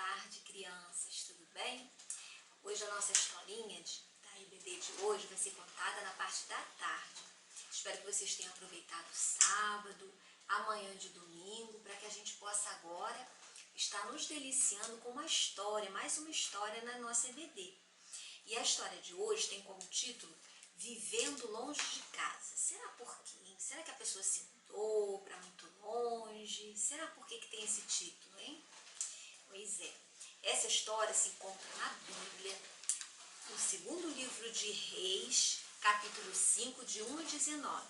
tarde, crianças, tudo bem? Hoje a nossa historinha da EBD de hoje vai ser contada na parte da tarde. Espero que vocês tenham aproveitado o sábado, amanhã de domingo, para que a gente possa agora estar nos deliciando com uma história, mais uma história na nossa EBD. E a história de hoje tem como título Vivendo Longe de Casa. Será por quê? Será que a pessoa se mudou para muito longe? Será por que tem esse título, hein? Pois é, essa história se encontra na Bíblia, no segundo livro de Reis, capítulo 5, de 1 a 19.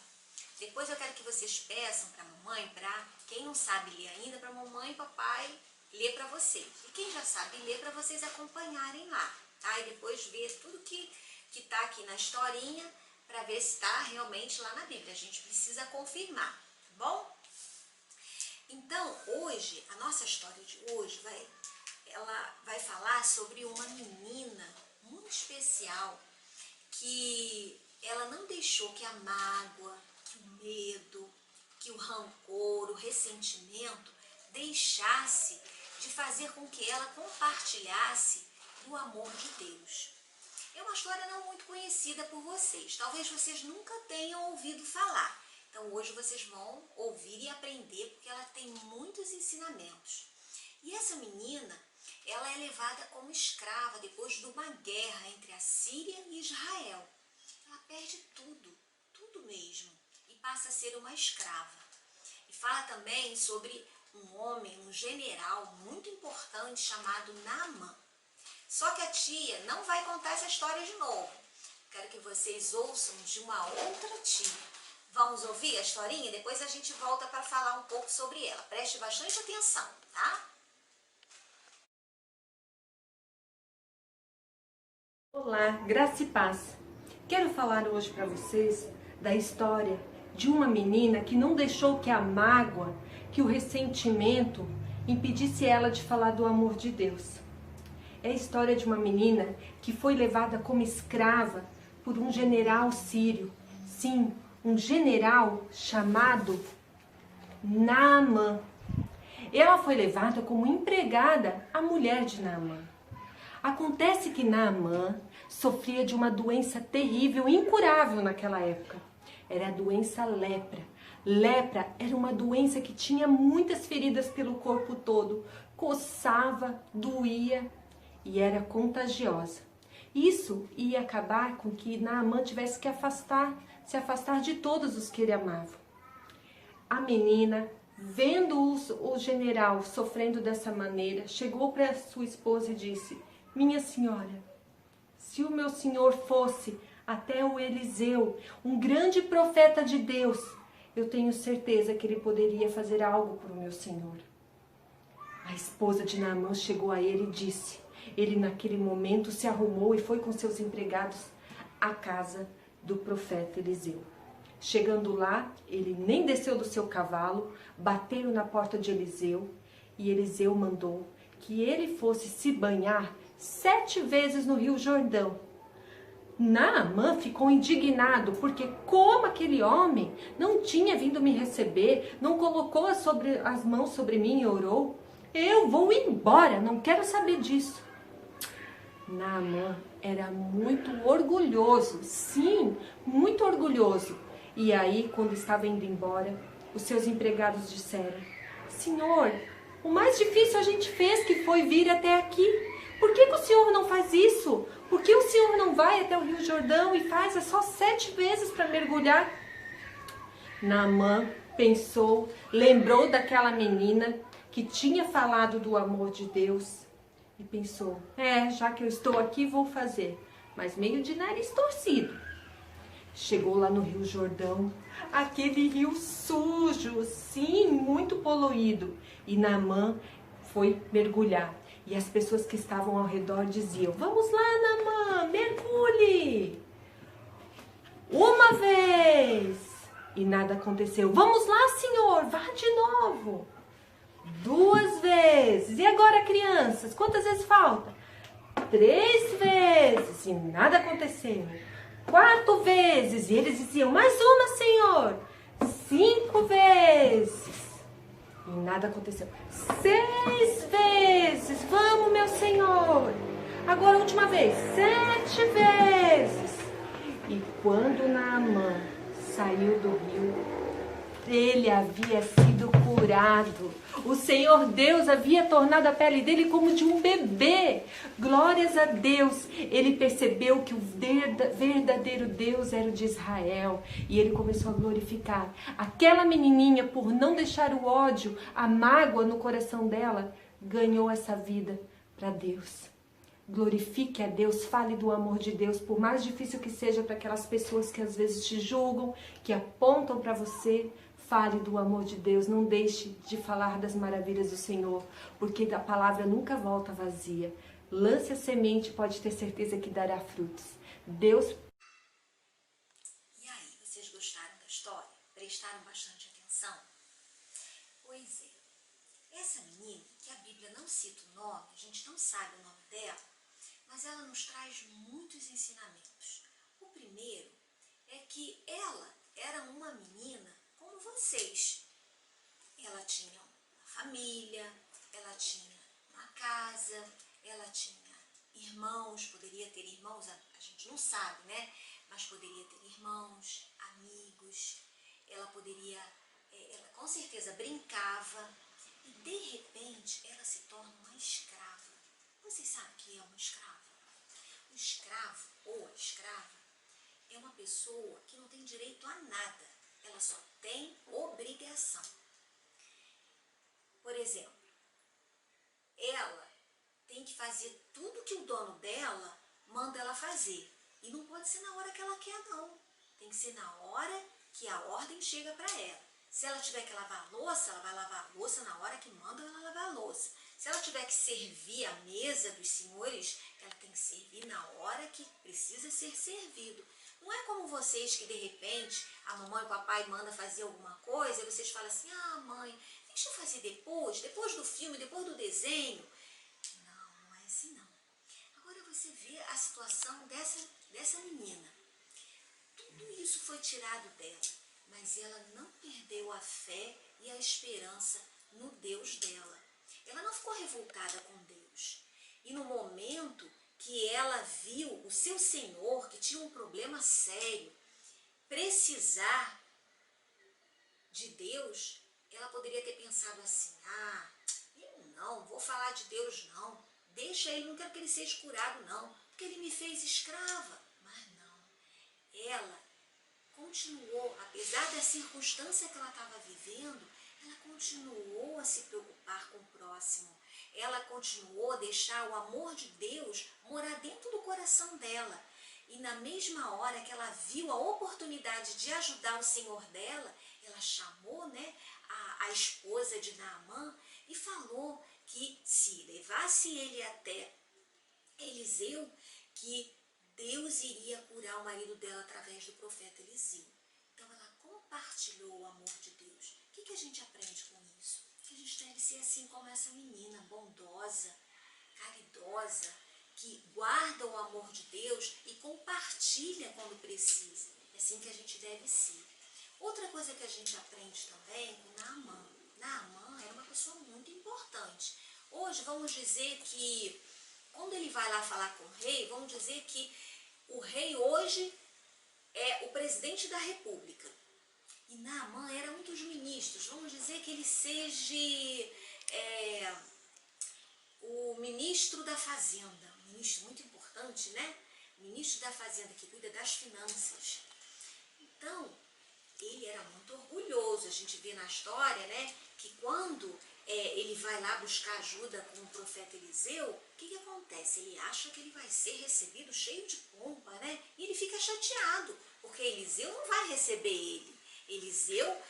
Depois eu quero que vocês peçam para a mamãe, para quem não sabe ler ainda, para a mamãe e papai ler para vocês. E quem já sabe ler, para vocês acompanharem lá, tá? E depois ver tudo que está aqui na historinha, para ver se está realmente lá na Bíblia. A gente precisa confirmar, tá bom? Então, hoje, a nossa história de hoje ela vai falar sobre uma menina muito especial, que ela não deixou que a mágoa, que o medo, que o rancor, o ressentimento deixasse de fazer com que ela compartilhasse do amor de Deus. É uma história não muito conhecida por vocês, talvez vocês nunca tenham ouvido falar. Então hoje vocês vão ouvir e aprender, porque ela tem muitos ensinamentos. E essa menina, ela é levada como escrava depois de uma guerra entre a Síria e Israel. Ela perde tudo, tudo mesmo, e passa a ser uma escrava. E fala também sobre um homem, um general muito importante chamado Naamã. Só que a tia não vai contar essa história de novo. Quero que vocês ouçam de uma outra tia. Vamos ouvir a historinha e depois a gente volta para falar um pouco sobre ela. Preste bastante atenção, tá? Olá, graça e paz. Quero falar hoje para vocês da história de uma menina que não deixou que a mágoa, que o ressentimento impedisse ela de falar do amor de Deus. É a história de uma menina que foi levada como escrava por um general sírio. Sim, um general chamado Naamã. Ela foi levada como empregada, a mulher de Naamã. Acontece que Naamã sofria de uma doença terrível, incurável naquela época. Era a doença lepra. Lepra era uma doença que tinha muitas feridas pelo corpo todo, coçava, doía e era contagiosa. Isso ia acabar com que Naamã tivesse que se afastar de todos os que ele amava. A menina, vendo o general sofrendo dessa maneira, chegou para sua esposa e disse: minha senhora, se o meu senhor fosse até o Eliseu, um grande profeta de Deus, eu tenho certeza que ele poderia fazer algo para o meu senhor. A esposa de Naamã chegou a ele e disse. Ele naquele momento se arrumou e foi com seus empregados à casa do profeta Eliseu. Chegando lá, ele nem desceu do seu cavalo, bateram na porta de Eliseu e Eliseu mandou que ele fosse se banhar 7 vezes no Rio Jordão. Naamã ficou indignado, porque como aquele homem não tinha vindo me receber, não colocou as mãos sobre mim e orou, eu vou embora, não quero saber disso. Naamã era muito orgulhoso, sim, muito orgulhoso. E aí, quando estava indo embora, os seus empregados disseram: Senhor, o mais difícil a gente fez, que foi vir até aqui. Por que o senhor não faz isso? Por que o senhor não vai até o Rio Jordão e faz só 7 vezes para mergulhar? Naamã pensou, lembrou daquela menina que tinha falado do amor de Deus e pensou: já que eu estou aqui, vou fazer, mas meio de nariz torcido. Chegou lá no Rio Jordão, aquele rio sujo, sim, muito poluído, e Naamã foi mergulhar. E as pessoas que estavam ao redor diziam: vamos lá, Naamã, mergulhe! Uma vez! E nada aconteceu. Vamos lá, senhor, vá de novo! 2 vezes! E agora, crianças, quantas vezes falta? 3 vezes! E nada aconteceu. 4 vezes! E eles diziam: mais uma, senhor! 5 vezes! E Nada aconteceu. 6 vezes. Vamos, meu Senhor. Agora a última vez. 7 vezes. E quando Naamã saiu do rio, ele havia sido curado. O Senhor Deus havia tornado a pele dele como de um bebê. Glórias a Deus. Ele percebeu que o verdadeiro Deus era o de Israel. E ele começou a glorificar. Aquela menininha, por não deixar o ódio, a mágoa no coração dela, ganhou essa vida para Deus. Glorifique a Deus, fale do amor de Deus, por mais difícil que seja para aquelas pessoas que às vezes te julgam, que apontam para você. Fale do amor de Deus, não deixe de falar das maravilhas do Senhor, porque a palavra nunca volta vazia. Lance a semente, pode ter certeza que dará frutos. Deus... E aí, vocês gostaram da história? Prestaram bastante atenção? Pois é, essa menina, que a Bíblia não cita o nome, a gente não sabe o nome dela, mas ela nos traz muitos ensinamentos. O primeiro é que ela era uma menina como vocês. Ela tinha uma família, ela tinha uma casa, ela tinha irmãos, poderia ter irmãos, a gente não sabe, né? Mas poderia ter irmãos, amigos, ela poderia, ela com certeza brincava e de repente ela se torna uma escrava. Vocês sabem o que é uma escrava? O escravo ou a escrava é uma pessoa que não tem direito a nada. Ela só tem obrigação. Por exemplo, ela tem que fazer tudo que o dono dela manda ela fazer. E não pode ser na hora que ela quer, não. Tem que ser na hora que a ordem chega para ela. Se ela tiver que lavar a louça, ela vai lavar a louça na hora que manda ela lavar a louça. Se ela tiver que servir a mesa dos senhores, ela tem que servir na hora que precisa ser servido. Não é como vocês que de repente a mamãe e o papai mandam fazer alguma coisa e vocês falam assim, ah mãe, deixa eu fazer depois do filme, depois do desenho. Não, não é assim não. Agora você vê a situação dessa menina. Tudo isso foi tirado dela, mas ela não perdeu a fé e a esperança no Deus dela. Ela não ficou revoltada com Deus. E no momento que ela viu o seu Senhor, que tinha um problema sério, precisar de Deus, ela poderia ter pensado assim, ah, eu não vou falar de Deus não, deixa ele, não quero que ele seja curado não, porque ele me fez escrava. Mas não, ela continuou, apesar da circunstância que ela estava vivendo, ela continuou a se preocupar com o próximo. Ela continuou a deixar o amor de Deus morar dentro do coração dela. E na mesma hora que ela viu a oportunidade de ajudar o Senhor dela, ela chamou, né, a esposa de Naamã e falou que se levasse ele até Eliseu, que Deus iria curar o marido dela através do profeta Eliseu. Então ela compartilhou o amor de Deus. O que a gente aprende com isso? Que a gente deve ser assim como essa menina, bondosa, caridosa, que guarda o amor de Deus e compartilha quando precisa. É assim que a gente deve ser. Outra coisa que a gente aprende também com Naamã. Naamã era uma pessoa muito importante. Hoje vamos dizer que, quando ele vai lá falar com o rei, vamos dizer que o rei hoje é o presidente da república. E Naamã era um dos ministros. Vamos dizer que ele seja o ministro da fazenda. Um ministro muito importante, né? O ministro da fazenda que cuida das finanças. Então, ele era muito orgulhoso. A gente vê na história, né, que quando ele vai lá buscar ajuda com o profeta Eliseu, o que acontece? Ele acha que ele vai ser recebido cheio de pompa, né? E ele fica chateado, porque Eliseu não vai receber ele. Eliseu,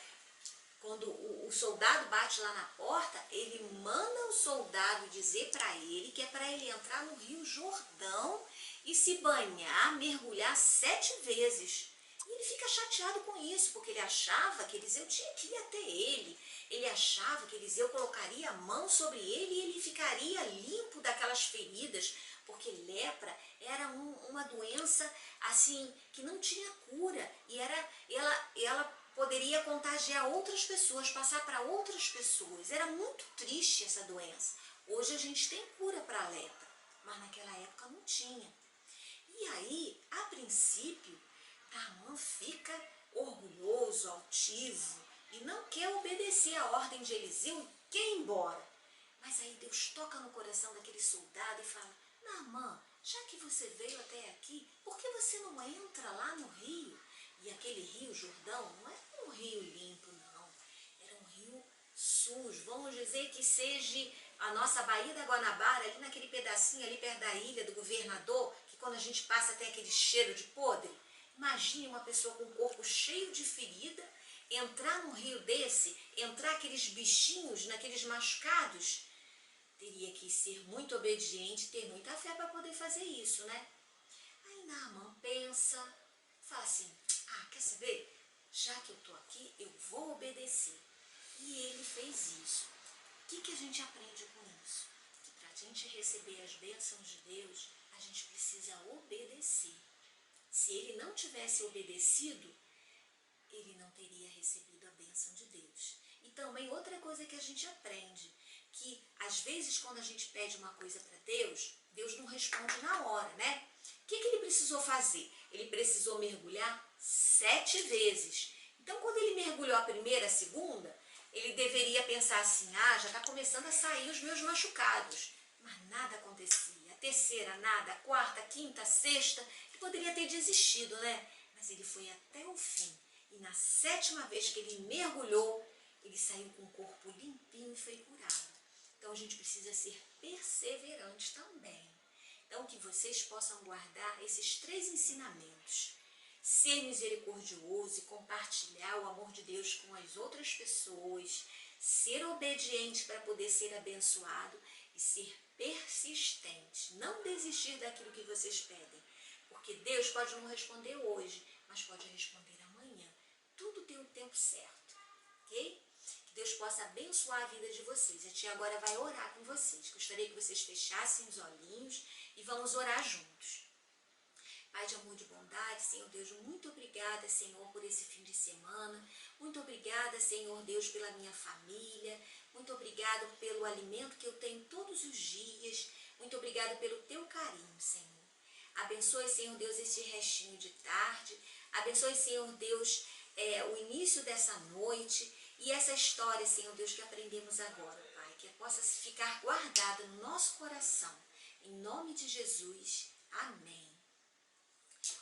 quando o soldado bate lá na porta, ele manda o soldado dizer para ele que é para ele entrar no Rio Jordão e se banhar, mergulhar 7 vezes. E ele fica chateado com isso, porque ele achava que Eliseu tinha que ir até ele. Ele achava que Eliseu colocaria a mão sobre ele e ele ficaria limpo daquelas feridas, porque lepra era uma doença assim que não tinha cura. E ela poderia contagiar outras pessoas, passar para outras pessoas. Era muito triste essa doença. Hoje a gente tem cura para a lepra, mas naquela época não tinha. E aí, a princípio, Naamã fica orgulhoso, altivo e não quer obedecer a ordem de Eliseu e quer ir embora. Mas aí Deus toca no coração daquele soldado e fala: Naamã, já que você veio até aqui, por que você não entra lá no rio? E aquele rio Jordão não era um rio limpo, não. Era um rio sujo. Vamos dizer que seja a nossa Baía da Guanabara, ali naquele pedacinho ali perto da ilha do Governador, que quando a gente passa tem aquele cheiro de podre. Imagine uma pessoa com o corpo cheio de ferida, entrar num rio desse, entrar aqueles bichinhos, naqueles machucados. Teria que ser muito obediente, ter muita fé para poder fazer isso, né? Aí Naamã pensa, fala assim: quer saber? Já que eu estou aqui, eu vou obedecer. E ele fez isso. O que a gente aprende com isso? Que para a gente receber as bênçãos de Deus, a gente precisa obedecer. Se ele não tivesse obedecido, ele não teria recebido a bênção de Deus. E também outra coisa que a gente aprende, que às vezes quando a gente pede uma coisa para Deus, Deus não responde na hora, né? O que ele precisou fazer? Ele precisou mergulhar 7 vezes. Então quando ele mergulhou a primeira, a segunda, ele deveria pensar assim: já está começando a sair os meus machucados. Mas nada acontecia. A terceira, nada. A quarta, a quinta, a sexta. Ele poderia ter desistido, né? Mas ele foi até o fim. E na 7ª vez que ele mergulhou, ele saiu com o corpo limpinho e foi curado. Então a gente precisa ser perseverante também. Então que vocês possam guardar esses 3 ensinamentos. Ser misericordioso e compartilhar o amor de Deus com as outras pessoas. Ser obediente para poder ser abençoado e ser persistente. Não desistir daquilo que vocês pedem. Porque Deus pode não responder hoje, mas pode responder amanhã. Tudo tem o tempo certo, ok? Que Deus possa abençoar a vida de vocês. A tia agora vai orar com vocês. Gostaria que vocês fechassem os olhinhos e vamos orar juntos. Pai de amor e de bondade, Senhor Deus, muito obrigada, Senhor, por esse fim de semana. Muito obrigada, Senhor Deus, pela minha família. Muito obrigada pelo alimento que eu tenho todos os dias. Muito obrigada pelo teu carinho, Senhor. Abençoe, Senhor Deus, esse restinho de tarde. Abençoe, Senhor Deus, o início dessa noite e essa história, Senhor Deus, que aprendemos agora, Pai. Que possa ficar guardada no nosso coração. Em nome de Jesus. Amém.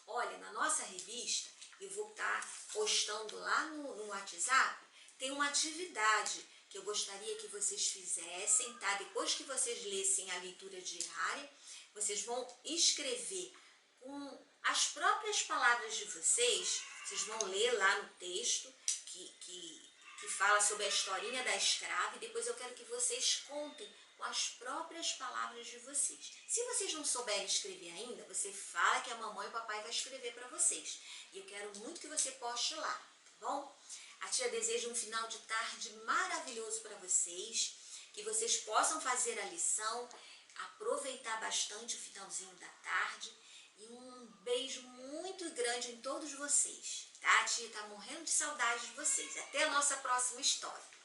Olha, na nossa revista, eu vou estar postando lá no WhatsApp, tem uma atividade que eu gostaria que vocês fizessem, tá? Depois que vocês lessem a leitura diária, vocês vão escrever com as próprias palavras de vocês, vão ler lá no texto que fala sobre a historinha da escrava, e depois eu quero que vocês contem com as próprias palavras de vocês. Se vocês não souberem escrever ainda, você fala que a mamãe e o papai vai escrever para vocês. E eu quero muito que você poste lá, tá bom? A tia deseja um final de tarde maravilhoso para vocês, que vocês possam fazer a lição, aproveitar bastante o finalzinho da tarde, e um beijo muito grande em todos vocês, tá? A tia tá morrendo de saudade de vocês. Até a nossa próxima história.